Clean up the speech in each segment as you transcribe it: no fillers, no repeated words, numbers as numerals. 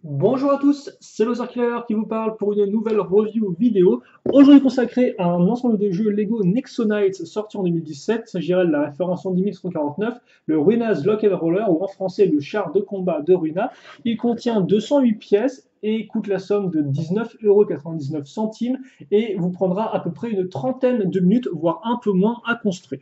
Bonjour à tous, c'est Killer qui vous parle pour une nouvelle review vidéo. Aujourd'hui consacrée à un ensemble de jeux Lego Nexo-Knights sorti en 2017. Il s'agirait de la référence en 10149, le Ruina's Lock and Roller, ou en français le char de combat de Ruina. Il contient 208 pièces et coûte la somme de 19,99 € et vous prendra à peu près une trentaine de minutes, voire un peu moins à construire.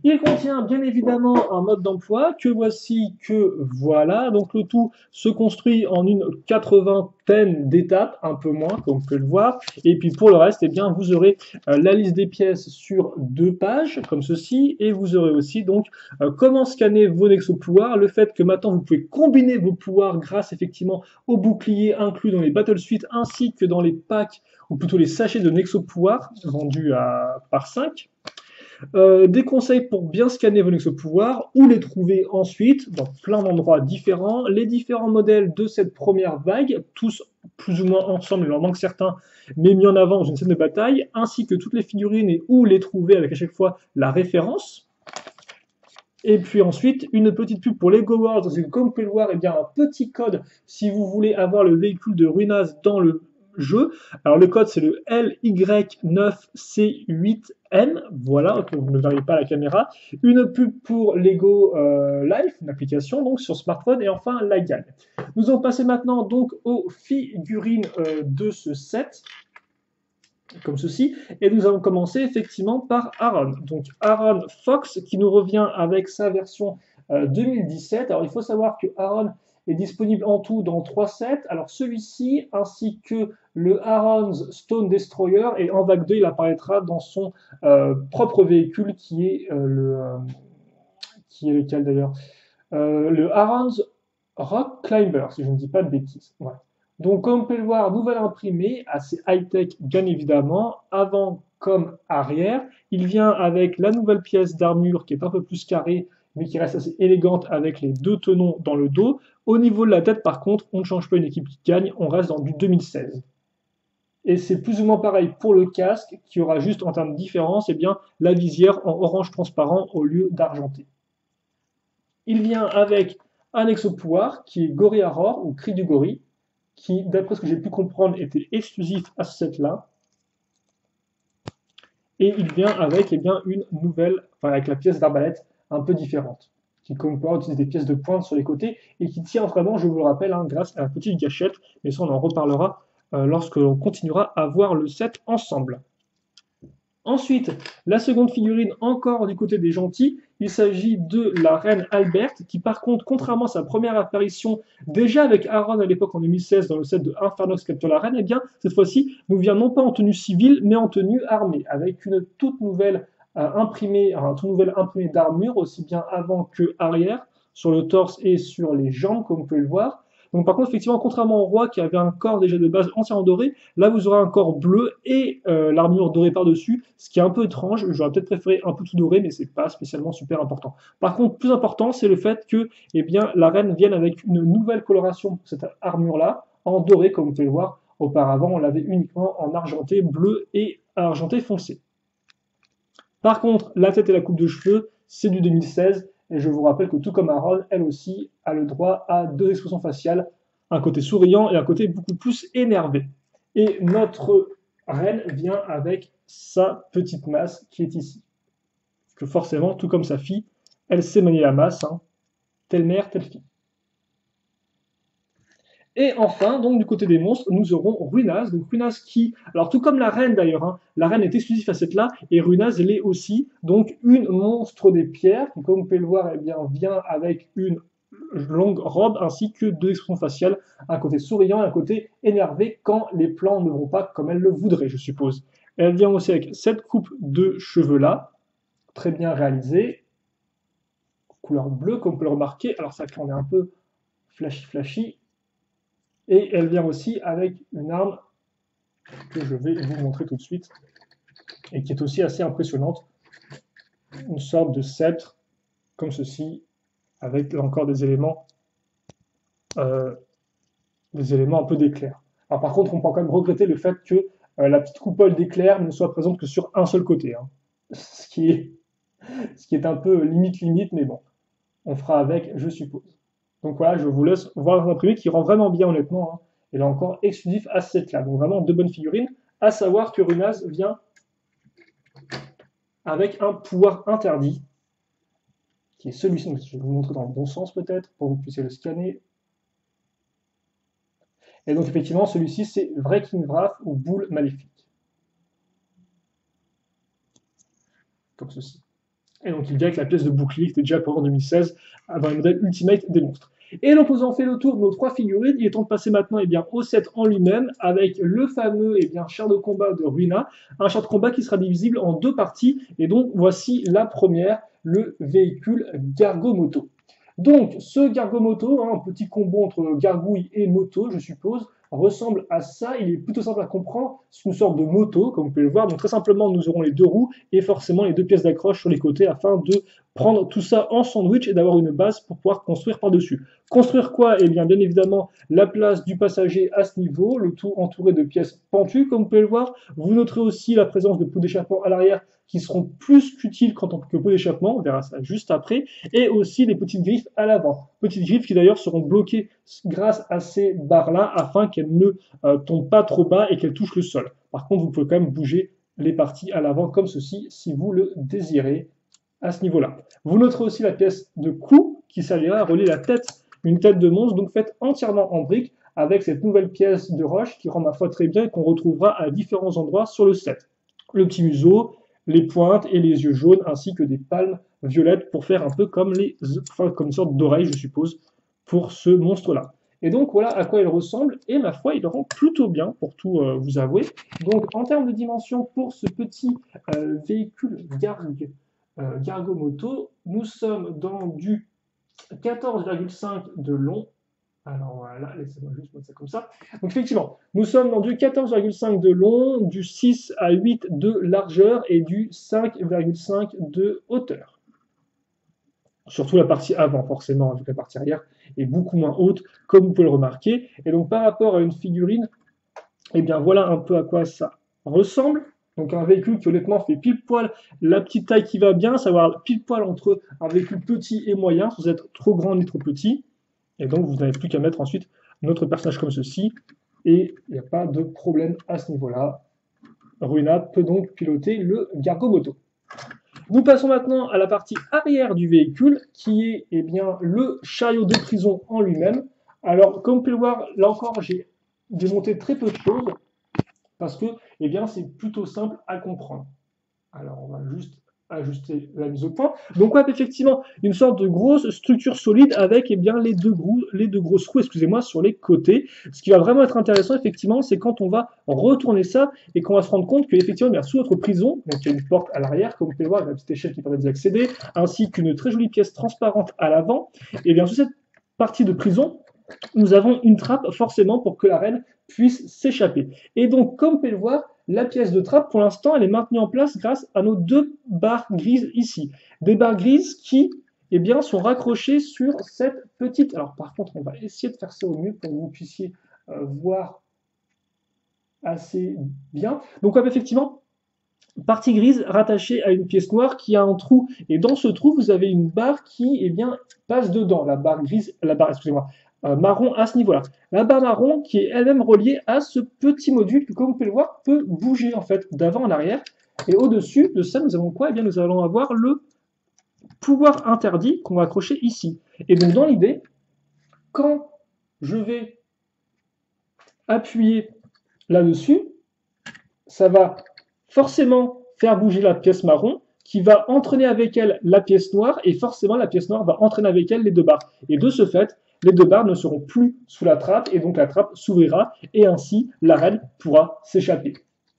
Il contient bien évidemment un mode d'emploi que voici, que voilà. Donc le tout se construit en une 80aine d'étapes, un peu moins comme on peut le voir. Et puis pour le reste, eh bien, vous aurez la liste des pièces sur 2 pages, comme ceci. Et vous aurez aussi donc comment scanner vos Nexo pouvoirs, le fait que maintenant vous pouvez combiner vos pouvoirs grâce effectivement aux boucliers inclus dans les Battle Suite ainsi que dans les packs, ou plutôt les sachets de Nexo pouvoirs vendus par 5. Des conseils pour bien scanner vos Nexo pouvoirs, où les trouver ensuite, dans plein d'endroits différents, les différents modèles de cette première vague, tous plus ou moins ensemble, il en manque certains, mais mis en avant dans une scène de bataille, ainsi que toutes les figurines et où les trouver avec à chaque fois la référence. Et puis ensuite, une petite pub pour Lego Worlds, parce que comme vous pouvez le voir, eh bien, un petit code si vous voulez avoir le véhicule de Ruinaz dans le jeu. Alors le code c'est le LY9C8N, voilà, que vous ne verrez pas à la caméra. Une pub pour Lego Life, une application donc sur smartphone, et enfin la gagne. Nous allons passer maintenant donc aux figurines de ce set comme ceci, et nous allons commencer effectivement par Aaron. Donc Aaron Fox qui nous revient avec sa version 2017. Alors il faut savoir que Aaron est disponible en tout dans 3 sets. Alors celui-ci ainsi que le Aaron's Stone Destroyer, et en vague 2 il apparaîtra dans son propre véhicule qui est lequel d'ailleurs, le Aaron's Rock Climber, si je ne dis pas de bêtises. Voilà. Donc, comme vous pouvez le voir, nouvelle imprimée, assez high-tech, bien évidemment, avant comme arrière. Il vient avec la nouvelle pièce d'armure qui est un peu plus carrée, mais qui reste assez élégante avec les 2 tenons dans le dos. Au niveau de la tête, par contre, on ne change pas une équipe qui gagne, on reste dans du 2016. Et c'est plus ou moins pareil pour le casque, qui aura juste en termes de différence, eh bien, la visière en orange transparent au lieu d'argenté. Il vient avec un exo-pouvoir qui est Gorilla Roar ou Cri du Gorille, qui, d'après ce que j'ai pu comprendre, était exclusif à ce set-là. Et il vient avec bien, une nouvelle, enfin avec la pièce d'arbalète un peu différente, qui, comme on peut voir, utilise des pièces de pointe sur les côtés et qui tient vraiment, je vous le rappelle, grâce à la petite gâchette. Mais ça, on en reparlera lorsque l'on continuera à voir le set ensemble. Ensuite, la seconde figurine, encore du côté des gentils, il s'agit de la reine Albert, qui par contre, contrairement à sa première apparition, déjà avec Aaron à l'époque en 2016 dans le set de Infernox Capture la Reine, eh bien, cette fois-ci, nous vient non pas en tenue civile, mais en tenue armée, avec une toute nouvelle imprimée, un tout nouvel imprimé d'armure, aussi bien avant que arrière, sur le torse et sur les jambes, comme vous pouvez le voir. Donc par contre, effectivement, contrairement au roi qui avait un corps déjà de base entièrement doré, là vous aurez un corps bleu et l'armure dorée par-dessus, ce qui est un peu étrange. J'aurais peut-être préféré un peu tout doré, mais c'est pas spécialement super important. Par contre, plus important, c'est le fait que eh bien, la reine vienne avec une nouvelle coloration pour cette armure-là, en doré, comme vous pouvez le voir. Auparavant, on l'avait uniquement en argenté, bleu et argenté foncé. Par contre, la tête et la coupe de cheveux, c'est du 2016. Et je vous rappelle que tout comme Aaron, elle aussi a le droit à 2 expressions faciales, un côté souriant et un côté beaucoup plus énervé. Et notre reine vient avec sa petite masse qui est ici. Parce que forcément, tout comme sa fille, elle sait manier la masse, hein, telle mère, telle fille. Et enfin, donc du côté des monstres, nous aurons Ruinaz. Donc Ruinaz qui, alors tout comme la reine d'ailleurs, hein, la reine est exclusive à cette là, et Ruinaz l'est aussi. Donc une monstre des pierres, qui comme vous pouvez le voir, eh bien, vient avec une longue robe ainsi que 2 expressions faciales, un côté souriant et un côté énervé quand les plans ne vont pas comme elle le voudrait, je suppose. Elle vient aussi avec cette coupe de cheveux là, très bien réalisée, couleur bleue comme vous pouvez le remarquer. Alors ça, on est un peu flashy, et elle vient aussi avec une arme que je vais vous montrer tout de suite et qui est aussi assez impressionnante. Une sorte de sceptre comme ceci, avec encore euh, des éléments un peu d'éclair. Alors par contre, on peut quand même regretter le fait que la petite coupole d'éclair ne soit présente que sur un seul côté, hein. ce, qui est, ce qui est un peu limite, mais bon, on fera avec, je suppose. Donc voilà, je vous laisse voir l'imprimé qui rend vraiment bien honnêtement, hein. Et là encore, exclusif à ce set-là. Donc vraiment deux bonnes figurines. À savoir que Runaz vient avec un pouvoir interdit, qui est celui-ci. Je vais vous montrer dans le bon sens peut-être, pour que vous puissiez le scanner. Et donc effectivement, celui-ci, c'est Wrecking Wrath ou Boule Maléfique. Comme ceci. Et donc il vient avec la pièce de bouclier qui était déjà pour en 2016 dans le modèle Ultimate des monstres. Et donc nous avons fait le tour de nos trois figurines. Il est temps de passer maintenant au set en lui-même avec le fameux char de combat de Ruina, un char de combat qui sera divisible en deux parties. Et donc voici la première, le véhicule Gargomoto. Donc ce Gargomoto, un petit combo entre gargouille et moto, je suppose, ressemble à ça. Il est plutôt simple à comprendre. C'est une sorte de moto, comme vous pouvez le voir. Donc très simplement, nous aurons les deux roues et forcément les deux pièces d'accroche sur les côtés afin de prendre tout ça en sandwich et d'avoir une base pour pouvoir construire par-dessus. Construire quoi? Eh bien, bien évidemment, la place du passager à ce niveau, le tout entouré de pièces pentues, comme vous pouvez le voir. Vous noterez aussi la présence de pots d'échappement à l'arrière qui seront plus qu'utiles que pots d'échappement, on verra ça juste après, et aussi les petites griffes à l'avant. Petites griffes qui d'ailleurs seront bloquées grâce à ces barres-là afin qu'elles ne tombent pas trop bas et qu'elles touchent le sol. Par contre, vous pouvez quand même bouger les parties à l'avant comme ceci si vous le désirez à ce niveau-là. Vous noterez aussi la pièce de cou qui servira à relier la tête, une tête de monstre, donc faite entièrement en briques avec cette nouvelle pièce de roche qui rend ma foi très bien et qu'on retrouvera à différents endroits sur le set. Le petit museau, les pointes et les yeux jaunes ainsi que des palmes violettes pour faire un peu comme comme une sorte d'oreille, je suppose, pour ce monstre-là. Et donc voilà à quoi il ressemble, et ma foi, il le rend plutôt bien, pour tout vous avouer. Donc en termes de dimension, pour ce petit véhicule Gargomoto, nous sommes dans du 14,5 de long. Alors voilà, laissez-moi juste mettre ça comme ça. Donc effectivement, nous sommes dans du 14,5 de long, du 6 à 8 de largeur et du 5,5 de hauteur. Surtout la partie avant, forcément, vu que la partie arrière est beaucoup moins haute, comme vous pouvez le remarquer. Et donc par rapport à une figurine, eh bien voilà un peu à quoi ça ressemble. Donc un véhicule qui honnêtement fait pile poil la petite taille qui va bien, savoir pile poil entre un véhicule petit et moyen, sans être trop grand ni trop petit. Et donc vous n'avez plus qu'à mettre ensuite notre personnage comme ceci, et il n'y a pas de problème à ce niveau-là. Ruina peut donc piloter le Gargomoto. Nous passons maintenant à la partie arrière du véhicule, qui est le chariot de prison en lui-même. Alors, comme vous pouvez le voir, là encore, j'ai démonté très peu de choses, parce que c'est plutôt simple à comprendre. Alors, on va juste ajuster la mise au point. Donc, ouais, effectivement, une sorte de grosse structure solide avec les deux grosses roues, excusez-moi, sur les côtés. Ce qui va vraiment être intéressant, effectivement, c'est quand on va retourner ça et qu'on va se rendre compte qu'effectivement, sous notre prison, donc il y a une porte à l'arrière, comme vous pouvez le voir, une petite échelle qui permet d'y accéder, ainsi qu'une très jolie pièce transparente à l'avant. Et bien, sous cette partie de prison, nous avons une trappe forcément pour que la reine puisse s'échapper. Et donc, comme vous pouvez le voir, la pièce de trappe, pour l'instant, elle est maintenue en place grâce à nos deux barres grises ici. Des barres grises qui sont raccrochées sur cette petite... Alors, par contre, on va essayer de faire ça au mieux pour que vous puissiez voir assez bien. Donc, effectivement, partie grise rattachée à une pièce noire qui a un trou. Et dans ce trou, vous avez une barre qui passe dedans. La barre grise, marron à ce niveau-là. La barre marron qui est elle-même reliée à ce petit module qui, comme vous pouvez le voir, peut bouger en fait d'avant en arrière. Et au-dessus de ça, nous avons quoi? Nous allons avoir le pouvoir interdit qu'on va accrocher ici. Et donc dans l'idée, quand je vais appuyer là-dessus, ça va forcément faire bouger la pièce marron qui va entraîner avec elle la pièce noire et forcément la pièce noire va entraîner avec elle les deux barres. Et de ce fait, les deux barres ne seront plus sous la trappe et donc la trappe s'ouvrira et ainsi la reine pourra s'échapper.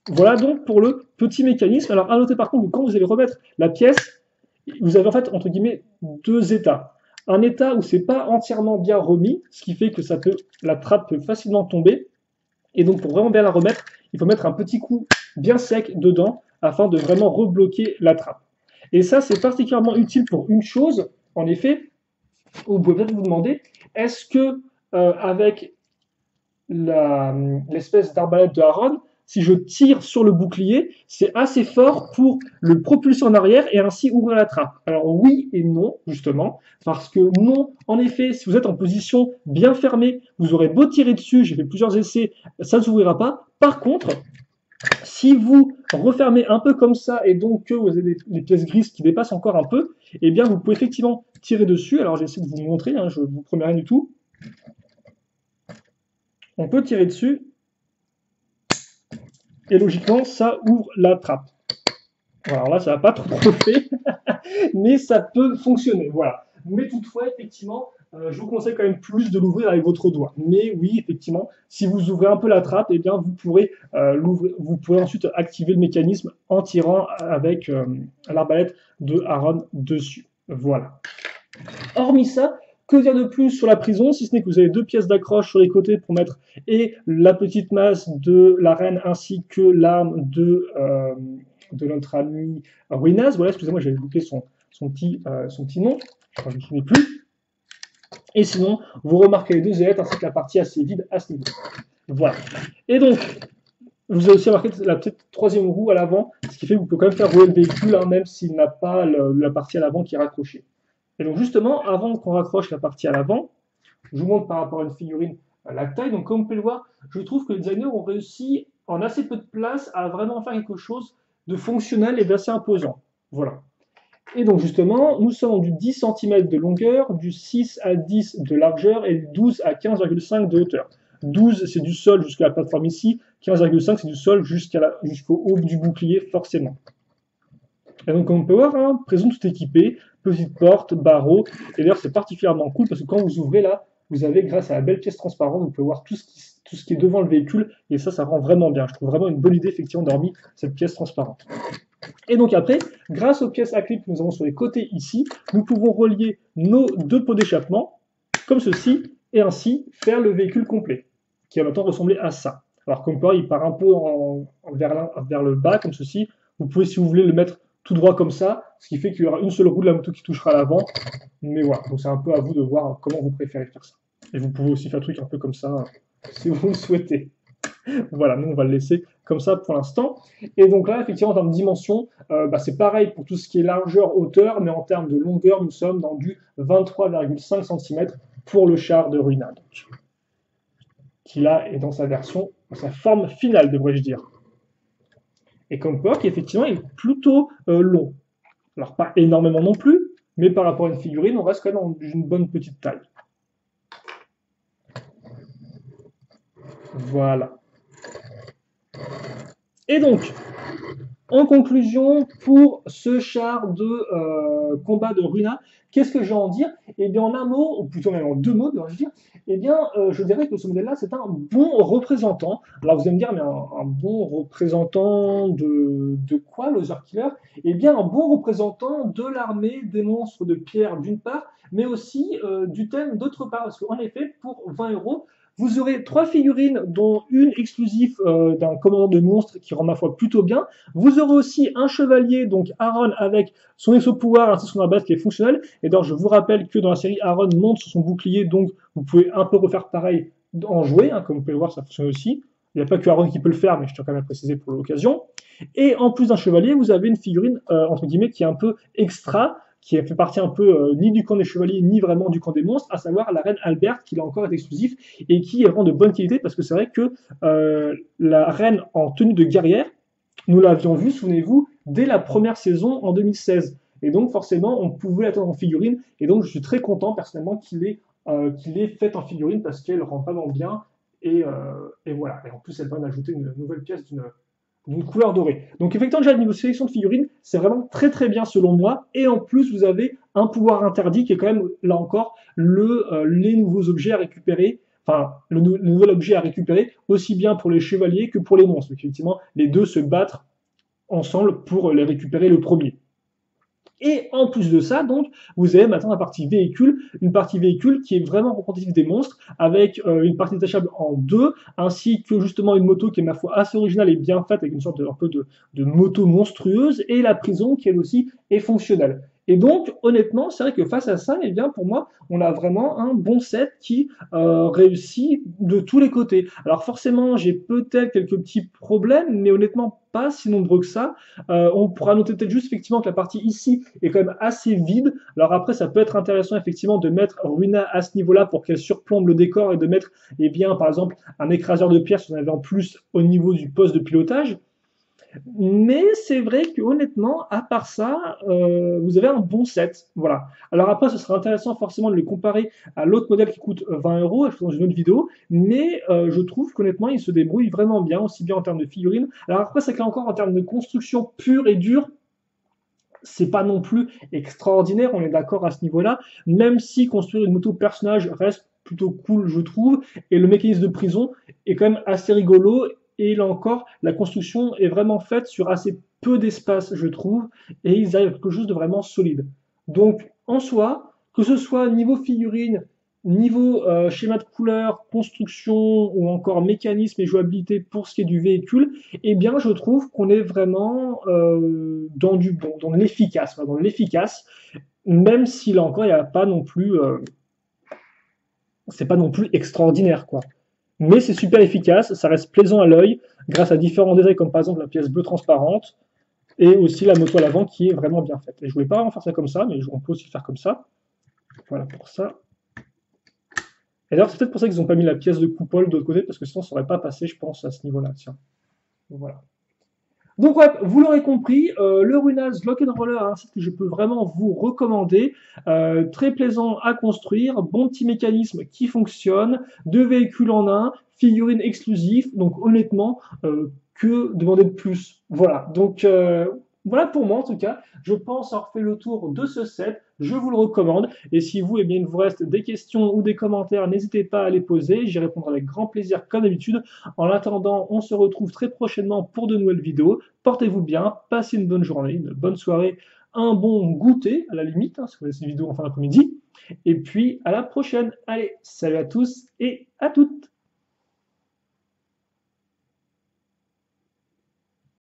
Voilà donc pour le petit mécanisme. Alors à noter par contre que quand vous allez remettre la pièce, vous avez en fait entre guillemets deux états. Un état où c'est pas entièrement bien remis, ce qui fait que la trappe peut facilement tomber. Et donc pour vraiment bien la remettre, il faut mettre un petit coup bien sec dedans afin de vraiment rebloquer la trappe. Et ça, c'est particulièrement utile pour une chose, en effet, vous pouvez peut-être vous demander, est-ce que avec l'espèce d'arbalète de Aaron, si je tire sur le bouclier, c'est assez fort pour le propulser en arrière et ainsi ouvrir la trappe. Alors oui et non, justement, parce que non, en effet, si vous êtes en position bien fermée, vous aurez beau tirer dessus, j'ai fait plusieurs essais, ça ne s'ouvrira pas. Par contre, si vous refermez un peu comme ça et donc que vous avez des pièces grises qui dépassent encore un peu, eh bien vous pouvez effectivement tirer dessus. Alors j'essaie de vous montrer, hein, je ne vous promets rien du tout. On peut tirer dessus et logiquement ça ouvre la trappe. Voilà, alors là ça va pas trop fait, mais ça peut fonctionner. Voilà. Mais toutefois, effectivement, je vous conseille quand même plus de l'ouvrir avec votre doigt. Mais oui, effectivement, si vous ouvrez un peu la trappe, eh bien, vous pourrez ensuite activer le mécanisme en tirant avec l'arbalète de Aaron dessus. Voilà. Hormis ça, que dire de plus sur la prison, si ce n'est que vous avez deux pièces d'accroche sur les côtés pour mettre et la petite masse de la reine ainsi que l'arme de notre ami Ruinaz. Voilà, excusez-moi, j'avais loupé son petit nom. Je ne me souviens plus. Et sinon, vous remarquez les deux ailettes ainsi que la partie assez vide à ce niveau. Voilà. Et donc, vous avez aussi remarqué la petite troisième roue à l'avant, ce qui fait que vous pouvez quand même faire rouler le véhicule, hein, même s'il n'a pas la partie à l'avant qui est raccrochée. Et donc justement, avant qu'on raccroche la partie à l'avant, je vous montre par rapport à une figurine la taille. Donc comme vous pouvez le voir, je trouve que les designers ont réussi en assez peu de place à vraiment faire quelque chose de fonctionnel et d'assez imposant. Voilà. Et donc justement, nous sommes du 10 cm de longueur, du 6 à 10 de largeur et du 12 à 15,5 de hauteur. 12 c'est du sol jusqu'à la plateforme ici, 15,5 c'est du sol jusqu'au haut du bouclier forcément. Et donc comme on peut voir, hein, prison tout équipé, petite porte, barreaux, et d'ailleurs c'est particulièrement cool parce que quand vous ouvrez là, vous avez grâce à la belle pièce transparente, vous pouvez voir tout ce qui est devant le véhicule, et ça rend vraiment bien. Je trouve vraiment une bonne idée effectivement d'avoir mis cette pièce transparente. Et donc après, grâce aux pièces à clip que nous avons sur les côtés ici, nous pouvons relier nos deux pots d'échappement, comme ceci, et ainsi faire le véhicule complet, qui va maintenant ressembler à ça. Alors comme quoi, il part un peu vers le bas, comme ceci. Vous pouvez, si vous voulez, le mettre tout droit comme ça, ce qui fait qu'il y aura une seule roue de la moto qui touchera à l'avant. Mais voilà, donc c'est un peu à vous de voir comment vous préférez faire ça. Et vous pouvez aussi faire un truc un peu comme ça, si vous le souhaitez. Voilà, nous on va le laisser comme ça pour l'instant. Et donc là, effectivement, en termes de dimension, c'est pareil pour tout ce qui est largeur, hauteur, mais en termes de longueur, nous sommes dans du 23,5 cm pour le char de Ruina, qui là est dans sa version, dans sa forme finale, devrais-je dire. Et comme Pork, effectivement, il est plutôt long. Alors pas énormément non plus, mais par rapport à une figurine, on reste quand même dans une bonne petite taille. Voilà. Et donc, en conclusion, pour ce char de combat de Runa, qu'est-ce que j'ai à en dire? Eh bien, en un mot, ou plutôt même en deux mots, devrais-je dire, eh bien, je dirais que ce modèle-là, c'est un bon représentant. Alors, vous allez me dire, mais un bon représentant de quoi, Loser Killer? Eh bien, un bon représentant de l'armée des monstres de pierre, d'une part, mais aussi du thème d'autre part. Parce qu'en effet, pour 20 €, vous aurez 3 figurines, dont une exclusive d'un commandant de monstres qui rend ma foi plutôt bien. Vous aurez aussi un chevalier, donc Aaron, avec son exo-pouvoir ainsi que son arbalète qui est fonctionnel. Et d'ailleurs, je vous rappelle que dans la série, Aaron monte sur son bouclier, donc vous pouvez un peu refaire pareil en jouer, hein, comme vous pouvez le voir, ça fonctionne aussi. Il n'y a pas que Aaron qui peut le faire, mais je tiens quand même à préciser pour l'occasion. Et en plus d'un chevalier, vous avez une figurine, entre guillemets, qui est un peu extra, qui fait partie un peu ni du camp des chevaliers, ni vraiment du camp des monstres, à savoir la reine Alberte, qui là encore est exclusif, et qui est vraiment de bonne qualité, parce que c'est vrai que la reine en tenue de guerrière, nous l'avions vu, souvenez-vous, dès la première saison en 2016. Et donc forcément, on pouvait l'attendre en figurine, et donc je suis très content personnellement qu'il ait fait en figurine, parce qu'elle rend vraiment bien, et voilà. Et en plus, elle permet d'ajouter une nouvelle pièce d'une couleur dorée. Donc effectivement, déjà, au niveau sélection de figurines, c'est vraiment très très bien selon moi. Et en plus, vous avez un pouvoir interdit qui est quand même, là encore, les nouveaux objets à récupérer. Enfin, le nouvel objet à récupérer, aussi bien pour les chevaliers que pour les monstres. Effectivement, les deux se battent ensemble pour les récupérer le premier. Et en plus de ça, donc, vous avez maintenant la partie véhicule, une partie véhicule qui est vraiment représentative des monstres, avec une partie détachable en deux, ainsi que justement une moto qui est ma foi assez originale et bien faite, avec une sorte un peu de moto monstrueuse, et la prison qui elle aussi est fonctionnelle. Et donc, honnêtement, c'est vrai que face à ça, eh bien, pour moi, on a vraiment un bon set qui réussit de tous les côtés. Alors forcément, j'ai peut-être quelques petits problèmes, mais honnêtement pas si nombreux que ça. On pourra noter peut-être juste effectivement que la partie ici est quand même assez vide. Alors après, ça peut être intéressant effectivement de mettre Runa à ce niveau-là pour qu'elle surplombe le décor et de mettre, eh bien, par exemple, un écraseur de pierre si on avait en plus au niveau du poste de pilotage. Mais c'est vrai que honnêtement, à part ça, vous avez un bon set. Voilà. Alors après, ce serait intéressant forcément de le comparer à l'autre modèle qui coûte 20 euros, je fais dans une autre vidéo, mais je trouve qu'honnêtement, il se débrouille vraiment bien, aussi bien en termes de figurines. Alors après, c'est qu'encore en termes de construction pure et dure, c'est pas non plus extraordinaire, on est d'accord à ce niveau-là, même si construire une moto personnage reste plutôt cool, je trouve, et le mécanisme de prison est quand même assez rigolo, et là encore, la construction est vraiment faite sur assez peu d'espace, je trouve, et ils arrivent à quelque chose de vraiment solide. Donc, en soi, que ce soit niveau figurine, niveau schéma de couleur, construction ou encore mécanisme et jouabilité pour ce qui est du véhicule, eh bien, je trouve qu'on est vraiment dans du bon, dans de l'efficace, dans de l'efficace, même si là encore, il n'y a pas non plus, c'est pas non plus extraordinaire, quoi. Mais c'est super efficace, ça reste plaisant à l'œil, grâce à différents détails, comme par exemple la pièce bleue transparente, et aussi la moto à l'avant qui est vraiment bien faite. Et je voulais pas vraiment faire ça comme ça, mais on peut aussi le faire comme ça. Voilà pour ça. Et d'ailleurs, c'est peut-être pour ça qu'ils n'ont pas mis la pièce de coupole de l'autre côté, parce que sinon ça n'aurait pas passé, je pense, à ce niveau-là. Tiens. Voilà. Donc ouais, vous l'aurez compris, le Runaz Lock and Roller, un site que je peux vraiment vous recommander, très plaisant à construire, bon petit mécanisme qui fonctionne, deux véhicules en un, figurines exclusives, donc honnêtement, que demander de plus? Voilà, donc voilà pour moi en tout cas, je pense avoir fait le tour de ce set, je vous le recommande, et si vous, eh bien, il vous reste des questions ou des commentaires, n'hésitez pas à les poser, j'y répondrai avec grand plaisir comme d'habitude. En attendant, on se retrouve très prochainement pour de nouvelles vidéos. Portez-vous bien, passez une bonne journée, une bonne soirée, un bon goûter à la limite, hein, si vous voyez cette vidéo en fin d'après-midi. Et puis à la prochaine. Allez, salut à tous et à toutes.